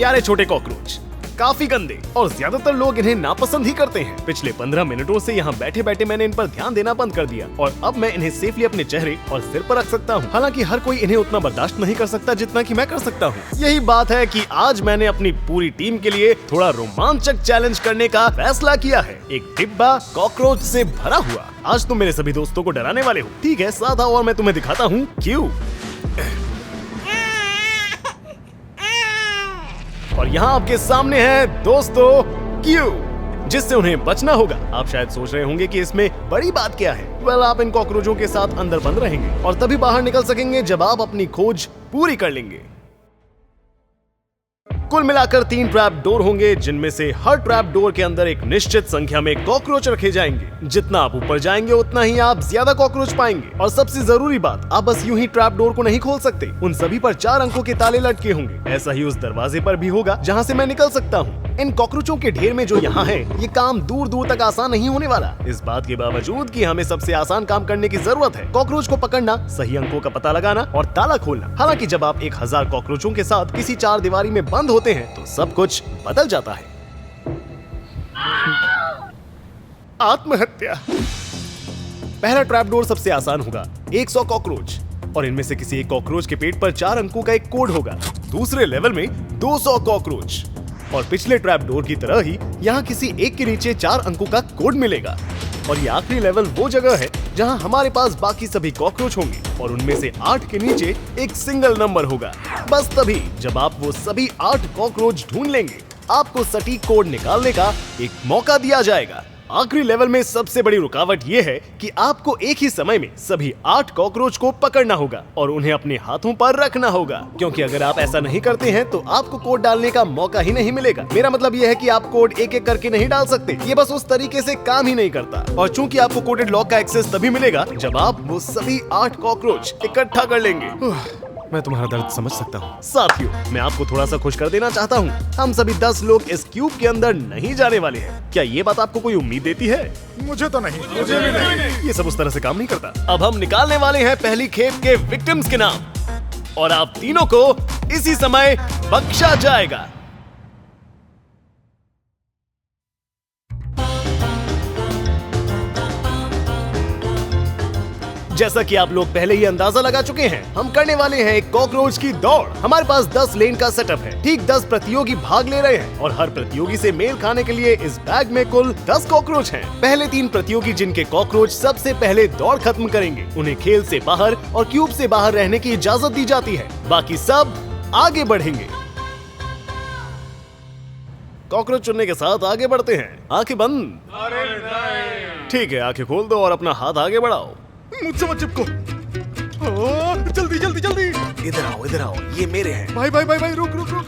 प्यारे छोटे कॉकरोच, काफी गंदे और ज्यादातर लोग इन्हें नापसंद ही करते हैं। पिछले 15 मिनटों से यहाँ बैठे बैठे मैंने इन पर ध्यान देना बंद कर दिया और अब मैं इन्हें सेफली अपने चेहरे और सिर पर रख सकता हूँ। हालांकि हर कोई इन्हें उतना बर्दाश्त नहीं कर सकता जितना कि मैं कर सकता हूँ। यही बात है कि आज मैंने अपनी पूरी टीम के लिए थोड़ा रोमांचक चैलेंज करने का फैसला किया है। एक डिब्बा कॉकरोच से भरा हुआ। आज तुम मेरे सभी दोस्तों को डराने वाले हो, ठीक है? साथ आओ और मैं तुम्हें दिखाता हूँ क्यों। और यहाँ आपके सामने है दोस्तों क्यू, जिससे उन्हें बचना होगा। आप शायद सोच रहे होंगे कि इसमें बड़ी बात क्या है। वेल, आप इन कॉकरोचों के साथ अंदर बंद रहेंगे और तभी बाहर निकल सकेंगे जब आप अपनी खोज पूरी कर लेंगे। कुल मिलाकर 3 ट्रैप डोर होंगे, जिनमें से हर ट्रैप डोर के अंदर एक निश्चित संख्या में कॉकरोच रखे जाएंगे। जितना आप ऊपर जाएंगे उतना ही आप ज्यादा कॉकरोच पाएंगे। और सबसे जरूरी बात, आप बस यूं ही ट्रैप डोर को नहीं खोल सकते। उन सभी पर 4 अंकों के ताले लटके होंगे। ऐसा ही उस दरवाजे पर भी होगा जहाँ से मैं निकल सकता हूँ। इन कॉकरोचों के ढेर में जो यहाँ है, ये काम दूर दूर तक आसान नहीं होने वाला। इस बात के बावजूद कि हमें सबसे आसान काम करने की जरूरत है, कॉकरोच को पकड़ना, सही अंकों का पता लगाना और ताला खोलना। हालांकि जब आप 1000 कॉकरोचों के साथ किसी 4 दीवारी में बंद होते हैं तो सब कुछ बदल जाता है। आत्महत्या। पहला ट्रैप डोर सबसे आसान होगा, 100 कॉकरोच और इनमें से किसी एक कॉकरोच के पेट पर 4 अंकों का एक कोड होगा। दूसरे लेवल में 200 कॉकरोच और पिछले ट्रैप डोर की तरह ही यहाँ किसी एक के नीचे 4 अंकों का कोड मिलेगा। और ये आखिरी लेवल वो जगह है जहाँ हमारे पास बाकी सभी कॉकरोच होंगे और उनमें से 8 के नीचे एक सिंगल नंबर होगा। बस तभी जब आप वो सभी 8 कॉकरोच ढूंढ लेंगे, आपको सटीक कोड निकालने का एक मौका दिया जाएगा। आखिरी लेवल में सबसे बड़ी रुकावट ये है कि आपको एक ही समय में सभी 8 कॉकरोच को पकड़ना होगा और उन्हें अपने हाथों पर रखना होगा, क्योंकि अगर आप ऐसा नहीं करते हैं तो आपको कोड डालने का मौका ही नहीं मिलेगा। मेरा मतलब ये है कि आप कोड एक एक करके नहीं डाल सकते, ये बस उस तरीके से काम ही नहीं करता। और चूंकि आपको कोडेड लॉक का एक्सेस तभी मिलेगा जब आप वो सभी 8 कॉकरोच इकट्ठा कर लेंगे। मैं तुम्हारा दर्द समझ सकता हूँ। साथियों, मैं आपको थोड़ा सा खुश कर देना चाहता हूँ। हम सभी 10 लोग इस क्यूब के अंदर नहीं जाने वाले हैं। क्या ये बात आपको कोई उम्मीद देती है? मुझे तो नहीं। मुझे भी नहीं। ये सब उस तरह से काम नहीं करता। अब हम निकालने वाले हैं पहली खेप के विक्टिम्स के नाम और आप तीनों को इसी समय बख्शा जाएगा। जैसा कि आप लोग पहले ही अंदाजा लगा चुके हैं, हम करने वाले हैं एक कॉकरोच की दौड़। हमारे पास 10 लेन का सेटअप है। ठीक 10 प्रतियोगी भाग ले रहे हैं और हर प्रतियोगी से मेल खाने के लिए इस बैग में कुल 10 कॉकरोच हैं। पहले 3 प्रतियोगी जिनके कॉकरोच सबसे पहले दौड़ खत्म करेंगे, उन्हें खेल से बाहर और क्यूब से बाहर रहने की इजाजत दी जाती है। बाकी सब आगे बढ़ेंगे। कॉकरोच चुनने के साथ आगे बढ़ते हैं। आंखें बंद। ठीक है, आंखें खोल दो और अपना हाथ आगे बढ़ाओ। मुझसे मत चिपको। जल्दी जल्दी जल्दी। इधर आओ, ये मेरे हैं। भाई भाई भाई भाई, रुक रुक रुक।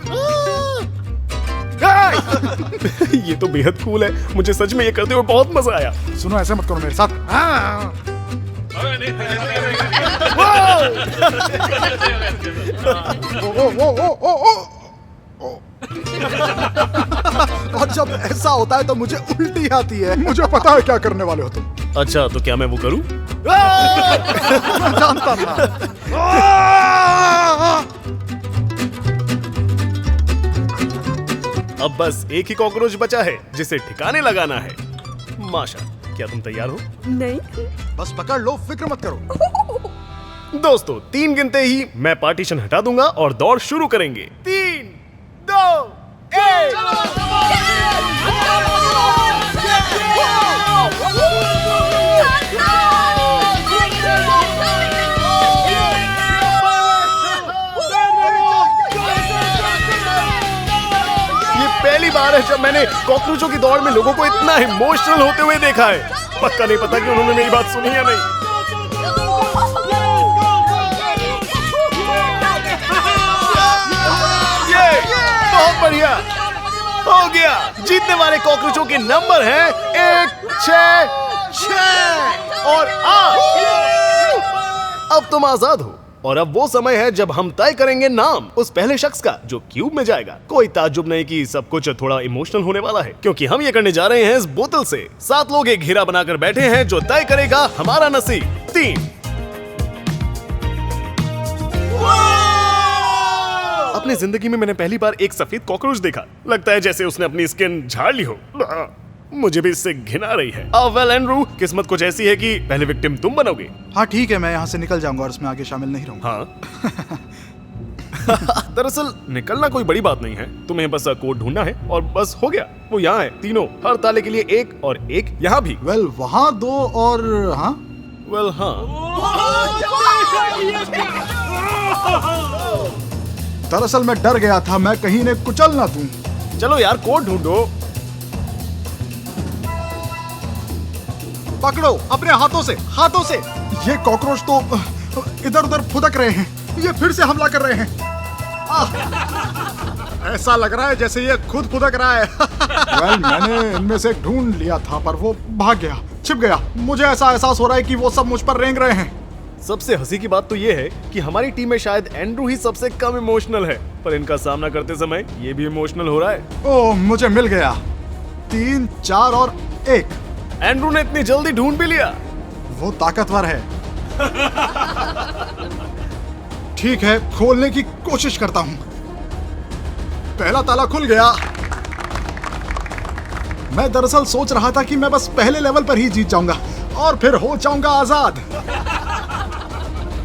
ये तो बेहद कूल है। मुझे सच में ये करते हुए बहुत मजा आया। सुनो, ऐसा मत करो मेरे साथ। और जब ऐसा होता है तो मुझे उल्टी आती है। मुझे पता है क्या करने वाले हो तुम। अच्छा, तो क्या मैं वो करूं? जानता था। अब बस एक ही कॉकरोच बचा है जिसे ठिकाने लगाना है। माशा, क्या तुम तैयार हो? नहीं। बस पकड़ लो, फिक्र मत करो। दोस्तों, 3 गिनते ही मैं पार्टीशन हटा दूंगा और दौड़ शुरू करेंगे। 3, 2, 1। पहली बार है जब मैंने कॉकरोचों की दौड़ में लोगों को इतना इमोशनल होते हुए देखा है। पक्का नहीं पता कि उन्होंने मेरी बात सुनी या नहीं। ये बहुत बढ़िया हो गया। जीतने वाले कॉकरोचों के नंबर हैं 1, 6, 6 और 8। अब तुम आजाद हो और अब वो समय है जब हम तय करेंगे नाम उस पहले शख्स का जो क्यूब में जाएगा। कोई ताज्जुब नहीं कि सब कुछ थोड़ा इमोशनल होने वाला है, क्योंकि हम ये करने जा रहे हैं इस बोतल से। 7 लोग एक घेरा बनाकर बैठे हैं जो तय करेगा हमारा नसीब। 3। अपनी जिंदगी में मैंने पहली बार एक सफेद कॉकरोच देखा। लगता है जैसे उसने अपनी स्किन झाड़ ली हो। मुझे भी इससे घिना रही है। वेल एंड्रू, किस्मत कुछ ऐसी है कि पहले विक्टिम तुम बनोगे। हाँ ठीक है, मैं यहाँ से निकल जाऊंगा और इसमें आगे शामिल नहीं रहूंगा। हाँ। दरअसल निकलना कोई बड़ी बात नहीं है, तुम्हें बस कोड ढूंढना है और बस हो गया। वो यहाँ है, तीनों, हर ताले के लिए एक और एक यहाँ भी। वेल वहाँ 2 और हाँ वेल हाँ। दरअसल मैं डर गया था, मैं कहीं ने कुचल ना दूं। चलो यार कोड ढूंढो। पकड़ो अपने हाथों से। ये कॉकरोच तो इधर उधर फुदक रहे हैं, ये फिर से हमला कर रहे हैं। ऐसा लग रहा है जैसे ये खुद फुदक रहा है। वेल मैंने इनमें से एक ढूंढ लिया था पर वो भाग गया, छिप गया। मुझे ऐसा एहसास हो रहा है कि वो सब मुझ पर रेंग रहे हैं। सबसे हंसी की बात तो ये है कि हमारी टीम में शायद एंड्रू ही सबसे कम इमोशनल है, पर इनका सामना करते समय ये भी इमोशनल हो रहा है। ओह मुझे मिल गया। 3, 4 और 1। एंड्रू ने इतनी जल्दी ढूंढ भी लिया। वो ताकतवर है। ठीक है, खोलने की कोशिश करता हूं। पहला ताला खुल गया। मैं दरअसल सोच रहा था कि मैं बस पहले लेवल पर ही जीत जाऊंगा और फिर हो जाऊंगा आजाद।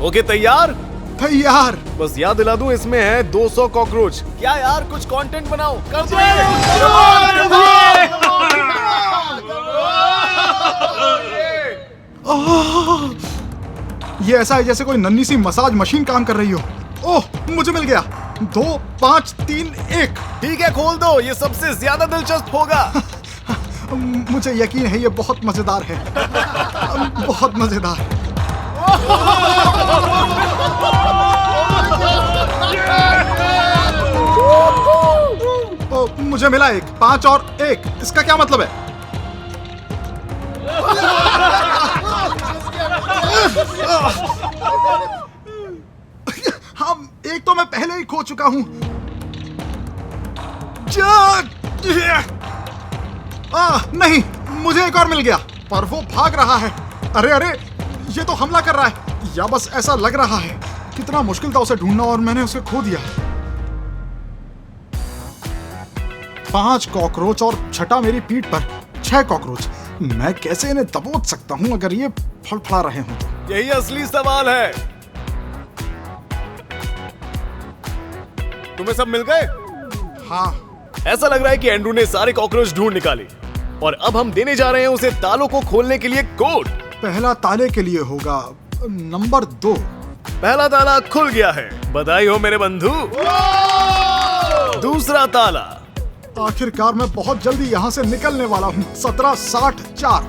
ओके तैयार? तैयार। बस याद दिला दूं, इसमें है 200 कॉकरोच। क्या यार, कुछ कंटेंट बनाओ, कर दो। ये ऐसा है जैसे कोई नन्ही सी मसाज मशीन काम कर रही हो। ओह मुझे मिल गया। 2, 5, 3, 1। ठीक है, खोल दो, ये सबसे ज्यादा दिलचस्प होगा। मुझे यकीन है ये बहुत मजेदार है। बहुत मजेदार। मुझे मिला 1, 5 और 1। इसका क्या मतलब है? हम एक तो मैं पहले ही खो चुका हूं। नहीं, मुझे एक और मिल गया, पर वो भाग रहा है। अरे ये तो हमला कर रहा है, या बस ऐसा लग रहा है। कितना मुश्किल था उसे ढूंढना और मैंने उसे खो दिया। 5 कॉकरोच और छठा मेरी पीठ पर 6 कॉकरोच। मैं कैसे इन्हें दबोच सकता हूं अगर ये फड़फड़ा रहे हों तो? यही असली सवाल है। तुम्हें सब मिल गए? हाँ। ऐसा लग रहा है कि एंड्रू ने सारे कॉकरोच ढूंढ निकाले और अब हम देने जा रहे हैं उसे तालों को खोलने के लिए कोड। पहला ताले के लिए होगा नंबर 2। पहला ताला खुल गया है, बधाई हो मेरे बंधु। दूसरा ताला। आखिरकार मैं बहुत जल्दी यहाँ से निकलने वाला हूँ। 1764।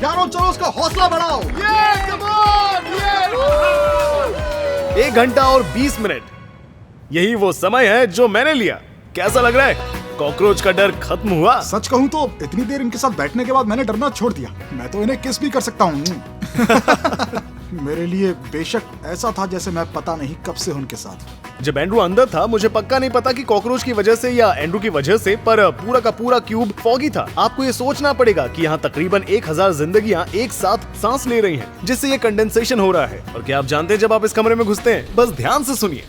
यारो चलो उसका हौसला बढ़ाओ। 1 घंटा और 20 मिनट, यही वो समय है जो मैंने लिया। कैसा लग रहा है? कॉकरोच का डर खत्म हुआ? सच कहूँ तो इतनी देर इनके साथ बैठने के बाद मैंने डरना छोड़ दिया। मैं तो इन्हें किस भी कर सकता हूँ। मेरे लिए बेशक ऐसा था जैसे मैं पता नहीं कब से उनके साथ। जब एंड्रू अंदर था, मुझे पक्का नहीं पता कि कॉकरोच की वजह से या एंड्रू की वजह से, पर पूरा का पूरा क्यूब फॉगी था। आपको ये सोचना पड़ेगा कि यहाँ तकरीबन 1000 जिंदगियां एक साथ सांस ले रही हैं, जिससे ये कंडेंसेशन हो रहा है। और क्या आप जानते हैं, जब आप इस कमरे में घुसते हैं, बस ध्यान से सुनिए।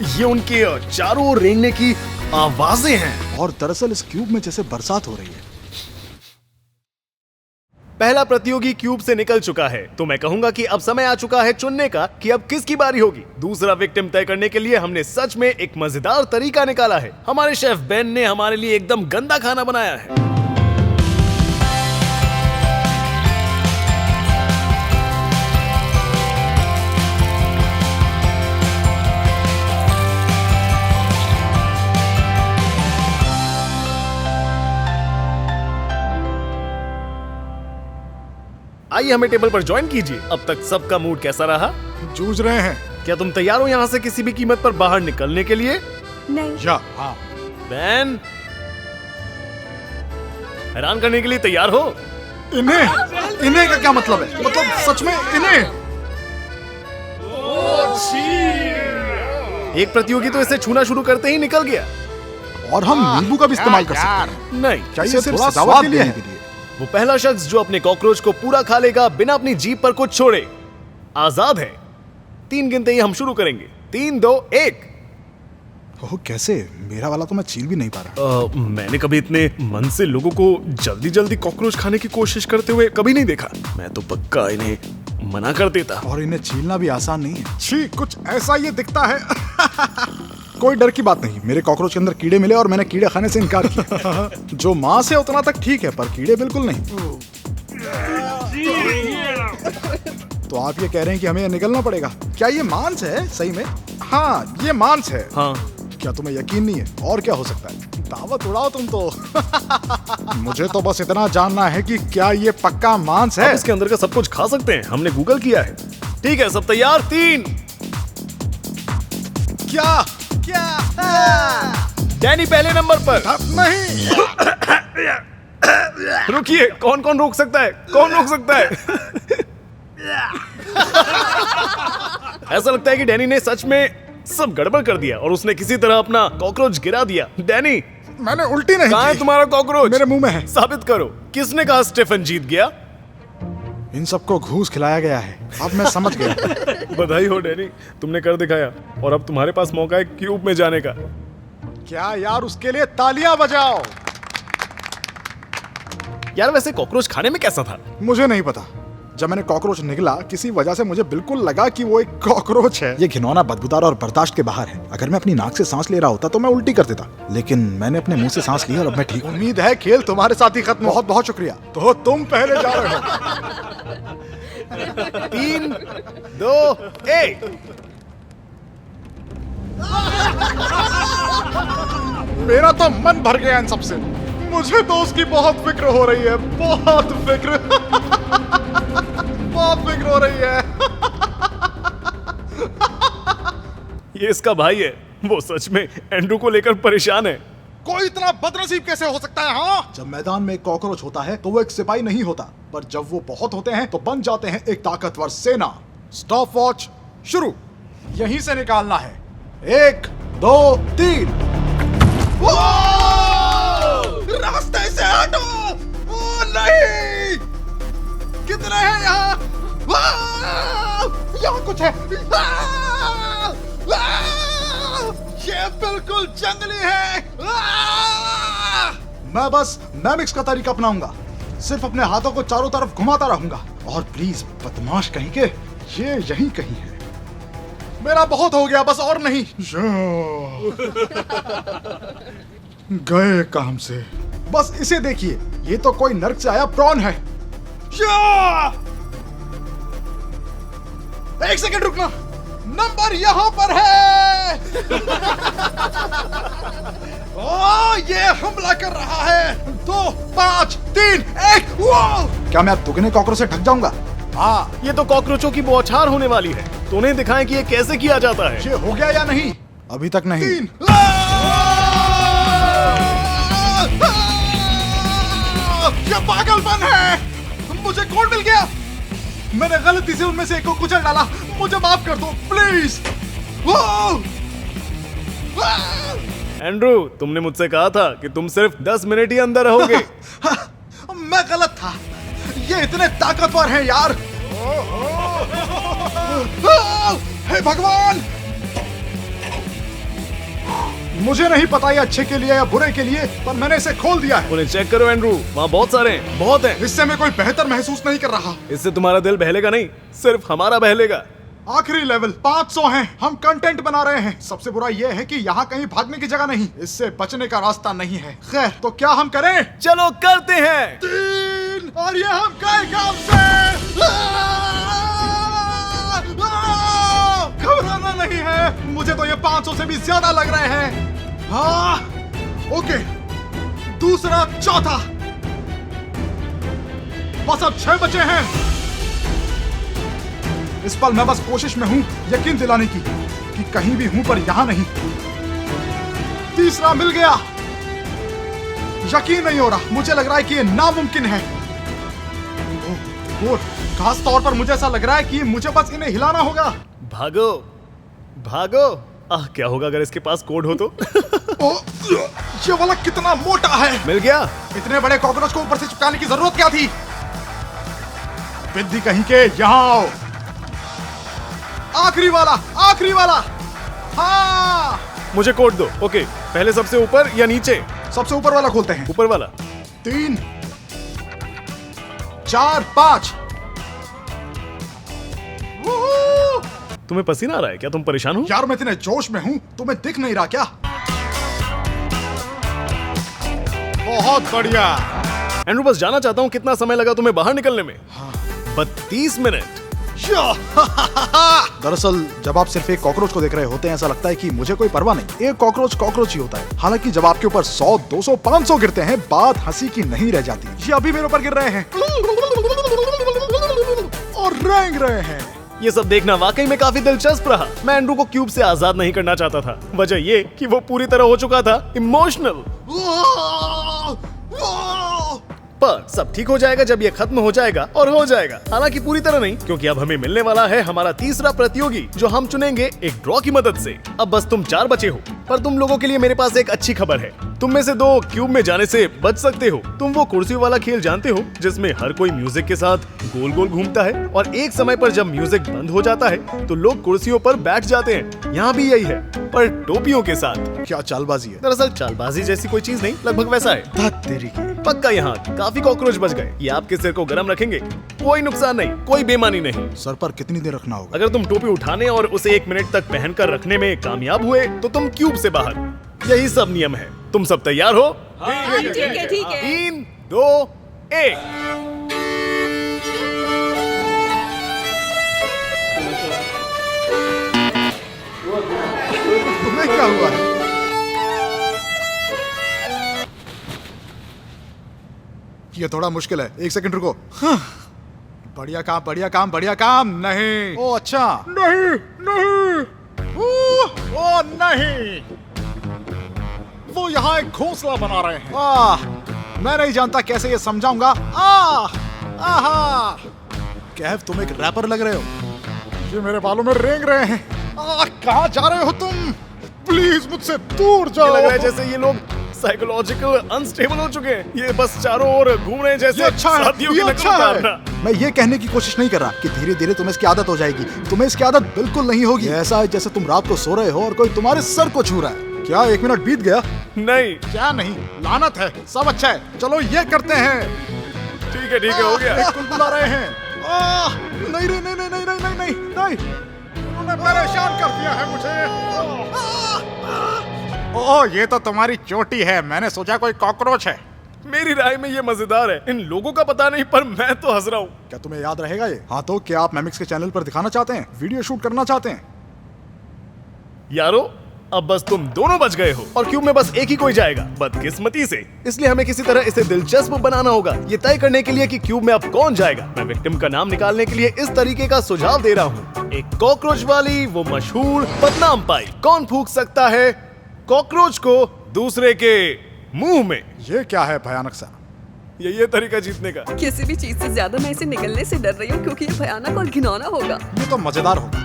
ये उनके चारों ओर रेंगने की आवाजें हैं। और दरअसल इस क्यूब में जैसे बरसात हो रही है। पहला प्रतियोगी क्यूब से निकल चुका है, तो मैं कहूंगा कि अब समय आ चुका है चुनने का कि अब किसकी बारी होगी। दूसरा विक्टिम तय करने के लिए हमने सच में एक मजेदार तरीका निकाला है। हमारे शेफ बेन ने हमारे लिए एकदम गंदा खाना बनाया है। आइए हमें टेबल पर ज्वाइन कीजिए। अब तक सबका मूड कैसा रहा? जूझ रहे हैं। क्या तुम तैयार हो यहाँ से किसी भी कीमत पर बाहर निकलने के लिए? नहीं। या हाँ। बैन, हैरान करने के लिए तैयार हो? इन्हें का क्या मतलब है? मतलब सच में इन्हें? एक प्रतियोगी तो इसे छूना शुरू करते ही निकल गया। और हम नींबू का भी इस्तेमाल कर सकते हैं। नहीं, चाहिए सिर्फ सजावट के लिए है। वो पहला शख्स जो अपने कॉकरोच को पूरा खा लेगा बिना अपनी जीभ पर कुछ छोड़े, आजाद है। 3 गिनते ही हम शुरू करेंगे। 3, 2, 1। ओह कैसे? मेरा वाला तो मैं छील भी नहीं पा रहा। मैंने कभी इतने मन से लोगों को जल्दी जल्दी कॉकरोच खाने की कोशिश करते हुए कभी नहीं देखा। मैं तो पक्का इन्हें मना कर देता। और इन्हें छीलना भी आसान नहीं है। छी, कुछ ऐसा ये दिखता है। कोई डर की बात नहीं, मेरे कॉकरोच के अंदर कीड़े मिले और मैंने कीड़े खाने से इनकार किया। जो मांस है उतना तक ठीक है, पर कीड़े बिल्कुल नहीं। तो आप ये कह रहे हैं कि हमें निकलना पड़ेगा? क्या ये मांस है सही में? हाँ, ये मांस है। हाँ। क्या तुम्हें यकीन नहीं है? और क्या हो सकता है? दावत उड़ाओ तुम तो। मुझे तो बस इतना जानना है कि क्या ये पक्का मांस है? आप इसके अंदर का सब कुछ खा सकते हैं, हमने गूगल किया है। ठीक है, सब तैयार? 3। क्या क्या? डैनी पहले नंबर पर। नहीं। रुकिए, कौन कौन रोक सकता है? कौन रोक सकता है? ऐसा लगता है कि डैनी ने सच में सब गड़बड़ कर दिया और उसने किसी तरह अपना कॉकरोच गिरा दिया। डैनी, मैंने उल्टी नहीं कहाँ है की। तुम्हारा कॉकरोच? मेरे मुंह में है। साबित करो। किसने कहा स्टेफन जीत गया? इन सबको घूस खिलाया गया है। अब मैं समझ गया। बधाई हो डैनी, तुमने कर दिखाया और अब तुम्हारे पास मौका है क्यूब में जाने का। क्या यार, उसके लिए तालियां बजाओ। यार वैसे कॉकरोच खाने में कैसा था? मुझे नहीं पता। जब मैंने कॉकरोच निकला, किसी वजह से मुझे बिल्कुल लगा कि वो एक कॉकरोच है। ये घिनौना, बदबूदार और बर्दाश्त के बाहर है। अगर मैं अपनी नाक से सांस ले रहा होता तो मैं उल्टी कर देता, लेकिन मैंने अपने मुंह से सांस ली और अब मैं ठीक हूँ। उम्मीद है खेल तुम्हारे साथ ही खत्म। बहुत बहुत शुक्रिया। तो तुम पहले जा रहे हो। 3, 2, 1। मेरा तो मन भर गया इन सबसे। मुझे तो उसकी बहुत फिक्र हो रही है। बहुत फिक्र। बहुत फिक्र हो रही है। ये इसका भाई है, वो सच में एंड्रू को लेकर परेशान है। कोई इतना बदनसीब कैसे हो सकता है? हाँ, जब मैदान में एक कॉकरोच होता है तो वो एक सिपाही नहीं होता, पर जब वो बहुत होते हैं तो बन जाते हैं एक ताकतवर सेना। स्टॉप वॉच शुरू। यहीं से निकालना है। 1, 2, 3। रास्ते से हटो। ओ नहीं, कितने हैं यहाँ? यहाँ कुछ है। ये बिल्कुल जंगली है। मैं बस मैमिक्स का तरीका अपनाऊंगा। सिर्फ अपने हाथों को चारों तरफ घुमाता रहूंगा। और प्लीज बदमाश कहीं के, ये यहीं कहीं है। मेरा बहुत हो गया, बस और नहीं। गए काम से। बस इसे देखिए, ये तो कोई नर्क से आया प्रॉन है। एक सेकंड रुकना, नंबर यहां पर है। ओ, ये हमला कर रहा है। 2, 5, 3, 1। क्या मैं अब दुगने कॉकरोच से ढक जाऊंगा? हाँ। ये तो कॉकरोचों की बौछार होने वाली है। तो उन्हें दिखाएं कि ये कैसे किया जाता है। ये हो गया या नहीं? अभी तक नहीं। 3। ये पागलपन है। मुझे कोड मिल गया। मैंने गलती से उनमें से एक को कुचल डाला। मुझे माफ कर दो प्लीज। एंड्रू, तुमने मुझसे कहा था कि तुम सिर्फ 10 मिनट ही अंदर रहोगे। मैं गलत था। ये इतने ताकतवर हैं यार। हे भगवान, मुझे नहीं पता ये अच्छे के लिए या बुरे के लिए, पर मैंने इसे खोल दिया है। उन्हें चेक करो एंड्रू, वहाँ बहुत सारे हैं, बहुत हैं। इससे मैं कोई बेहतर महसूस नहीं कर रहा। इससे तुम्हारा दिल बहलेगा नहीं, सिर्फ हमारा बहलेगा। आखिरी लेवल 500 हैं। हम कंटेंट बना रहे हैं। सबसे बुरा यह है कि यहाँ कहीं भागने की जगह नहीं। इससे बचने का रास्ता नहीं है। खैर, तो क्या हम करें? चलो करते हैं। 3 और ये हम गए काम से। घबराना नहीं है। मुझे तो ये 500 से भी ज्यादा लग रहे हैं। हाँ, ओके। दूसरा, चौथा। बस अब 6 बचे हैं। इस पल मैं बस कोशिश में हूं यकीन दिलाने की कि कहीं भी हूं पर यहां नहीं। तीसरा मिल गया। यकीन नहीं हो रहा। मुझे लग रहा है कि ये नामुमकिन है। और खास तौर पर मुझे ऐसा लग रहा है कि मुझे बस इन्हें हिलाना होगा। भागो भागो। क्या होगा अगर इसके पास कोड हो तो? ओ, ये वाला कितना मोटा है। मिल गया। इतने बड़े कॉकरोच को ऊपर से चिपकाने की जरूरत क्या थी? विद्धि कहीं के, यहां आओ। आखिरी वाला, आखिरी वाला। हाँ, मुझे कोड दो। ओके, पहले सबसे ऊपर या नीचे? सबसे ऊपर वाला खोलते हैं। ऊपर वाला। 3 4 5। तुम्हें पसीना आ रहा है क्या? तुम परेशान हो? यार मैं इतने जोश में हूँ, तुम्हें दिख नहीं रहा क्या? बहुत बढ़िया। एंड्रू, बस जानना चाहता हूँ कितना समय लगा तुम्हें बाहर निकलने में? 32 मिनट। दरअसल जब आप सिर्फ एक कॉकरोच को देख रहे होते हैं ऐसा लगता है कि मुझे कोई परवाह नहीं, एक कॉकरोच कॉकरोच ही होता है। हालांकि जब आपके ऊपर 100, 200, 500 गिरते हैं बात हंसी की नहीं रह जाती। ये अभी मेरे ऊपर गिर रहे हैं और रेंग रहे हैं। ये सब देखना वाकई में काफी दिलचस्प रहा। मैं एंड्रू को क्यूब से आजाद नहीं करना चाहता था। वजह ये कि वो पूरी तरह हो चुका था इमोशनल। पर सब ठीक हो जाएगा जब ये खत्म हो जाएगा, और हो जाएगा। हालांकि पूरी तरह नहीं, क्योंकि अब हमें मिलने वाला है हमारा तीसरा प्रतियोगी, जो हम चुनेंगे एक ड्रॉ की मदद से। अब बस तुम 4 बचे हो, पर तुम लोगों के लिए मेरे पास एक अच्छी खबर है। तुम में से 2 क्यूब में जाने से बच सकते हो। तुम वो कुर्सियों वाला खेल जानते हो जिसमें हर कोई म्यूजिक के साथ गोल गोल घूमता है, और एक समय पर जब म्यूजिक बंद हो जाता है तो लोग कुर्सियों पर बैठ जाते हैं। यहाँ भी यही है, पर टोपियों के साथ। क्या चालबाजी है? दरअसल चालबाजी जैसी कोई चीज नहीं, लगभग वैसा है। तेरी की। पक्का यहाँ काफी कॉकरोच बच गए। ये आपके सिर को गर्म रखेंगे, कोई नुकसान नहीं, कोई बेईमानी नहीं। सर पर कितनी देर रखना होगा? अगर तुम टोपी उठाने और उसे 1 मिनट तक पहनकर रखने में कामयाब हुए तो तुम क्यूब से बाहर। यही सब नियम है। तुम सब तैयार हो? हाँ, ठीक है ठीक है। 3, 2, 1। तुम्हें क्या हुआ है? ये थोड़ा मुश्किल है, 1 सेकंड रुको। हाँ। बढ़िया काम, बढ़िया काम, बढ़िया काम। नहीं। ओ अच्छा। नहीं नहीं। ओ नहीं, वो यहाँ एक घोंसला बना रहे हैं। मैं नहीं जानता कैसे ये समझाऊंगा। आहा। कैफ, तुम एक रैपर लग रहे हो। ये मेरे बालों में रेंग रहे हैं। कहाँ जा रहे हो तुम? प्लीज मुझसे दूर जाओ। लग रहा है जैसे ये लोग साइकोलॉजिकल अनस्टेबल हो चुके हैं। ये बस चारों ओर घूम रहे हैं जैसे अच्छा है, शादियों की ये नकल अच्छा है। उतारना। मैं ये कहने की कोशिश नहीं कर रहा कि धीरे धीरे तुम्हें इसकी आदत हो जाएगी। तुम्हें इसकी आदत बिल्कुल नहीं होगी। ये ऐसा है जैसे तुम रात को सो रहे हो और कोई तुम्हारे सर को छू रहा है। क्या 1 मिनट बीत गया? नहीं, क्या नहीं, लानत है। सब अच्छा है, चलो ये करते हैं। ठीक है, हो गया। एक बुला रहे हैं। नहीं नहीं नहीं नहीं नहीं नहीं नहीं नहीं, उन्होंने परेशान कर दिया है मुझे। ओह, ये तो तुम्हारी चोटी है। मैंने सोचा कोई कॉकरोच है। मेरी राय में ये मजेदार है। इन लोगों का पता नहीं, पर मैं तो हंस रहा हूँ। क्या तुम्हें याद रहेगा ये? हाँ, तो क्या आप मेमिक्स के चैनल पर दिखाना चाहते हैं? वीडियो शूट करना चाहते हैं? यारो, अब बस तुम दोनों बच गए हो और क्यूब में बस एक ही कोई जाएगा, बदकिस्मती से। इसलिए हमें किसी तरह इसे दिलचस्प बनाना होगा, ये तय करने के लिए कि क्यूब में अब कौन जाएगा। मैं विक्टिम का नाम निकालने के लिए इस तरीके का सुझाव दे रहा हूँ। एक कॉकरोच वाली वो मशहूर बदनाम पाई। कौन फूंक सकता है कॉकरोच को दूसरे के मुंह में? ये क्या है भयानक सा? ये तरीका जीतने का। किसी भी चीज से ज्यादा मैं इसे निगलने से डर रही हूँ, क्योंकि ये भयानक और घिनौना होगा। ये तो मजेदार होगा।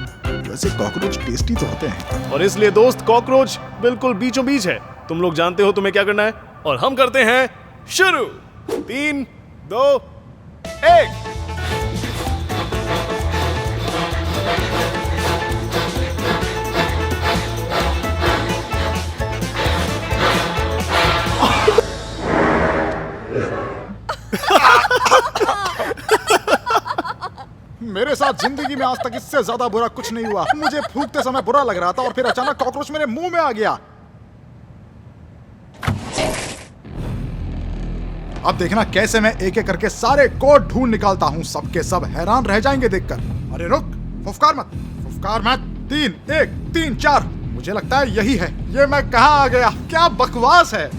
वैसे कॉकरोच टेस्टी तो होते हैं। और इसलिए दोस्त, कॉकरोच बिल्कुल बीचों बीच है। तुम लोग जानते हो तुम्हें क्या करना है, और हम करते हैं शुरू। 3, 2, 1। मेरे साथ जिंदगी में आज तक इससे ज्यादा बुरा कुछ नहीं हुआ। मुझे फूंकते समय बुरा लग रहा था और फिर अचानक कॉकरोच मेरे मुंह में आ गया। अब देखना कैसे मैं एक एक करके सारे कोड ढूंढ निकालता हूँ। सबके सब हैरान रह जाएंगे देखकर। अरे रुक, फुफकार मत, फुफकार मत। 3, 1, 3, 4। मुझे लगता है यही है। ये मैं कहाँ आ गया? क्या बकवास है।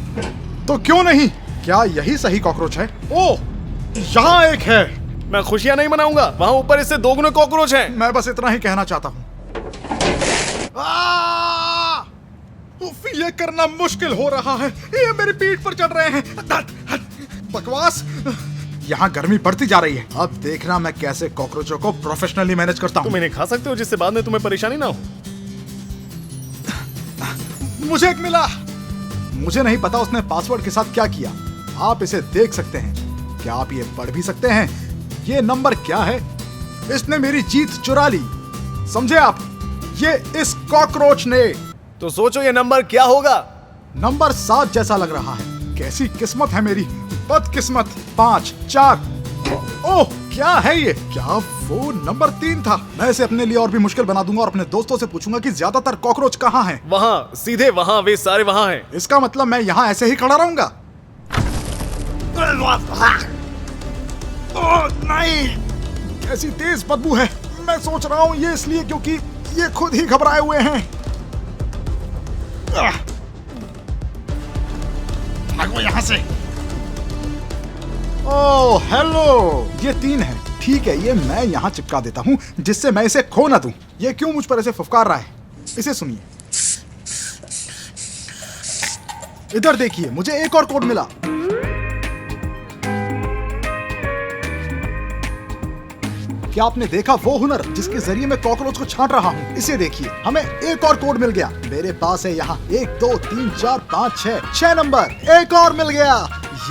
तो क्यों नहीं? क्या यही सही कॉकरोच है? ओह, यहाँ एक है। मैं खुशियां नहीं मनाऊंगा, वहां ऊपर इससे 2 गुने कॉकरोच हैं। मैं बस इतना ही कहना चाहता हूँ। ये करना मुश्किल हो रहा है। ये मेरी पीठ पर चढ़ रहे हैं। बकवास। यहाँ गर्मी बढ़ती जा रही है। अब देखना मैं कैसे कॉकरोचों को प्रोफेशनली मैनेज करता हूँ। तुम इन्हें खा सकते हो जिससे बाद में तुम्हें परेशानी ना हो। मुझे एक मिला। मुझे नहीं पता उसने पासवर्ड के साथ क्या किया। आप इसे देख सकते हैं। क्या आप ये पढ़ भी सकते हैं? ये नंबर क्या है? इसने मेरी जीत चुरा ली। समझे आप? ये इस कॉकरोच ने तो सोचो ये नंबर क्या होगा? नंबर 7 जैसा लग रहा है। कैसी किस्मत है मेरी, बदकिस्मत। 5, 4। ओह, क्या है ये? क्या वो नंबर 3 था? मैं इसे अपने लिए और भी मुश्किल बना दूंगा और अपने दोस्तों से पूछूंगा कि ज्यादातर कॉकरोच कहाँ हैं। वहाँ, सीधे वहाँ, वे सारे वहाँ हैं। इसका मतलब मैं यहाँ ऐसे ही खड़ा रहूंगा? ओह नहीं, कैसी तेज बदबू है। मैं सोच रहा हूँ ये इसलिए क्योंकि ये खुद ही घबराए हुए हैं। भागो यहाँ से। ओह हेलो, ये 3 है। ठीक है, ये मैं यहाँ चिपका देता हूँ जिससे मैं इसे खो ना दूं। ये क्यों मुझ पर ऐसे फुफकार रहा है? इसे सुनिए। इधर देखिए, मुझे एक और कोड मिला। क्या आपने देखा वो हुनर जिसके जरिए मैं कॉकरोच को छांट रहा हूँ? इसे देखिए, हमें एक और कोड मिल गया। मेरे पास है यहाँ 1, 2, 3, 4, 5, 6 नंबर। एक और मिल गया,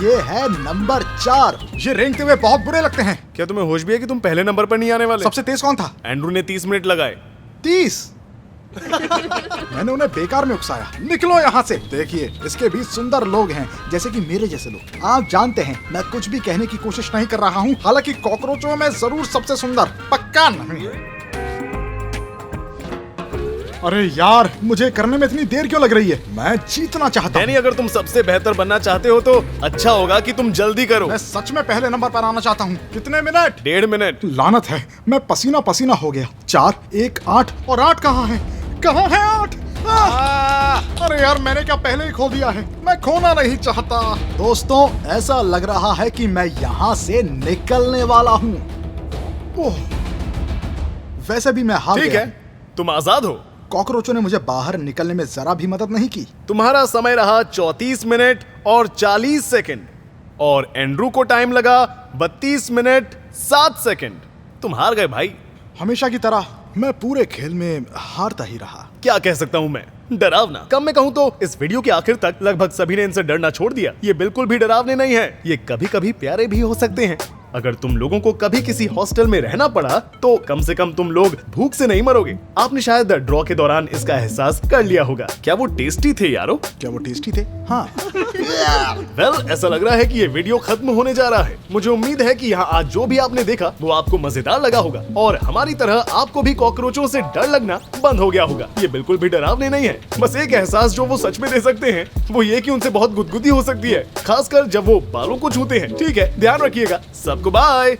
ये है नंबर 4। ये रेंगते हुए बहुत बुरे लगते हैं। क्या तुम्हें होश भी है कि तुम पहले नंबर पर नहीं आने वाले? सबसे तेज कौन था? एंड्रू ने 30 मिनट लगाए। 30? मैंने उन्हें बेकार में उकसाया। निकलो यहाँ से। देखिए, इसके बीच सुंदर लोग हैं, जैसे कि मेरे जैसे लोग। आप जानते हैं, मैं कुछ भी कहने की कोशिश नहीं कर रहा हूँ। हालांकि कॉकरोचों में जरूर सबसे सुंदर, पक्का नहीं। अरे यार, मुझे करने में इतनी देर क्यों लग रही है? मैं जीतना चाहता हूँ। डैनी, अगर तुम सबसे बेहतर बनना चाहते हो तो अच्छा होगा कि तुम जल्दी करो। मैं सच में पहले नंबर पर आना चाहता हूँ। कितने मिनट? 1.5 मिनट। लानत है, मैं पसीना पसीना हो गया। 4, 1, 8 और 8 कहाँ है? कहाँ है 8? अरे यार, मैंने क्या पहले ही खो दिया है? मैं खोना नहीं चाहता। दोस्तों, ऐसा लग रहा है कि मैं यहाँ से निकलने वाला हूँ। ओह, वैसे भी मैं हार ठीक गया। है, तुम आजाद हो। कॉकरोचों ने मुझे बाहर निकलने में जरा भी मदद नहीं की। तुम्हारा समय रहा 34 मिनट और 40 सेकंड और एंड्रू को टाइम लगा 32 मिनट 7 सेकंड। तुम हार गए भाई। हमेशा की तरह मैं पूरे खेल में हारता ही रहा। क्या कह सकता हूँ मैं? डरावना। कम में कहूँ तो इस वीडियो के आखिर तक लगभग सभी ने इनसे डरना छोड़ दिया। ये बिल्कुल भी डरावने नहीं है। ये कभी कभी प्यारे भी हो सकते हैं। अगर तुम लोगों को कभी किसी हॉस्टल में रहना पड़ा तो कम से कम तुम लोग भूख से नहीं मरोगे। आपने शायद ड्रॉ के दौरान इसका एहसास कर लिया होगा। क्या वो टेस्टी थे यारो? क्या वो टेस्टी थे? हाँ। वेल, ऐसा लग रहा है कि ये वीडियो खत्म होने जा रहा है। मुझे उम्मीद है कि यहाँ आज जो भी आपने देखा वो आपको मजेदार लगा होगा और हमारी तरह आपको भी कॉकरोचों से डर लगना बंद हो गया होगा। ये बिल्कुल भी डरावने नहीं है। बस एक एहसास जो वो सच में दे सकते हैं वो ये कि उनसे बहुत गुदगुदी हो सकती है, खासकर जब वो बालों को छूते हैं। ठीक है, ध्यान रखिएगा। सबको बाय।